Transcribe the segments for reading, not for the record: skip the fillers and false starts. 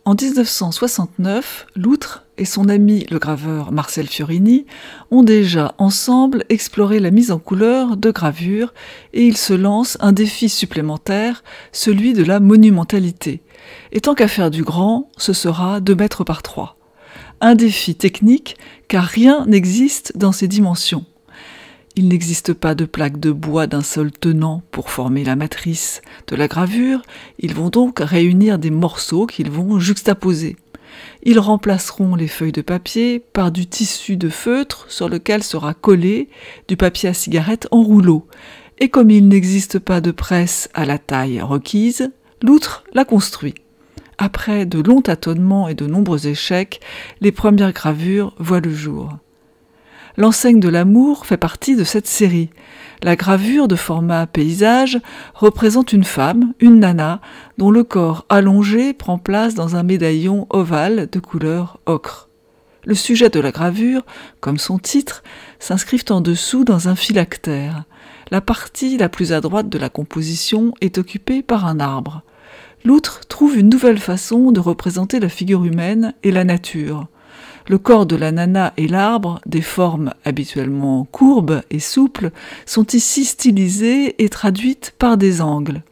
En 1969, Loutre et son ami le graveur Marcel Fiorini ont déjà ensemble exploré la mise en couleur de gravures et ils se lancent un défi supplémentaire, celui de la monumentalité. Et tant qu'à faire du grand, ce sera 2 mètres par 3. Un défi technique car rien n'existe dans ces dimensions. Il n'existe pas de plaque de bois d'un seul tenant pour former la matrice de la gravure, ils vont donc réunir des morceaux qu'ils vont juxtaposer. Ils remplaceront les feuilles de papier par du tissu de feutre sur lequel sera collé du papier à cigarette en rouleau. Et comme il n'existe pas de presse à la taille requise, Loutre l'a construit. Après de longs tâtonnements et de nombreux échecs, les premières gravures voient le jour. L'enseigne de l'amour fait partie de cette série. La gravure de format paysage représente une femme, une nana, dont le corps allongé prend place dans un médaillon ovale de couleur ocre. Le sujet de la gravure, comme son titre, s'inscrit en dessous dans un phylactère. La partie la plus à droite de la composition est occupée par un arbre. Loutre trouve une nouvelle façon de représenter la figure humaine et la nature. Le corps de la nana et l'arbre, des formes habituellement courbes et souples, sont ici stylisées et traduites par des angles.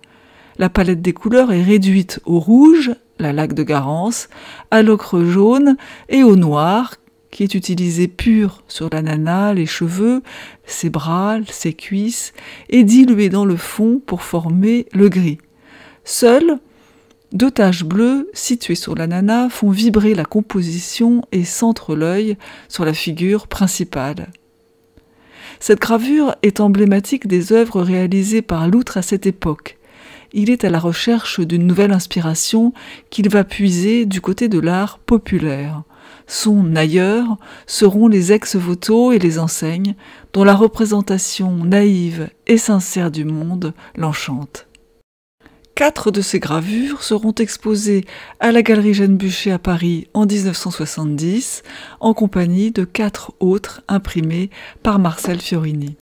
La palette des couleurs est réduite au rouge, la laque de Garance, à l'ocre jaune et au noir, qui est utilisé pur sur la nana, les cheveux, ses bras, ses cuisses, et dilué dans le fond pour former le gris. Seules 2 taches bleues situées sur la nana font vibrer la composition et centrent l'œil sur la figure principale. Cette gravure est emblématique des œuvres réalisées par Loutre à cette époque. Il est à la recherche d'une nouvelle inspiration qu'il va puiser du côté de l'art populaire. Son ailleurs seront les ex-voto et les enseignes, dont la représentation naïve et sincère du monde l'enchante. 4 de ces gravures seront exposées à la Galerie Jeanne Bucher à Paris en 1970, en compagnie de 4 autres imprimées par Marcel Fiorini.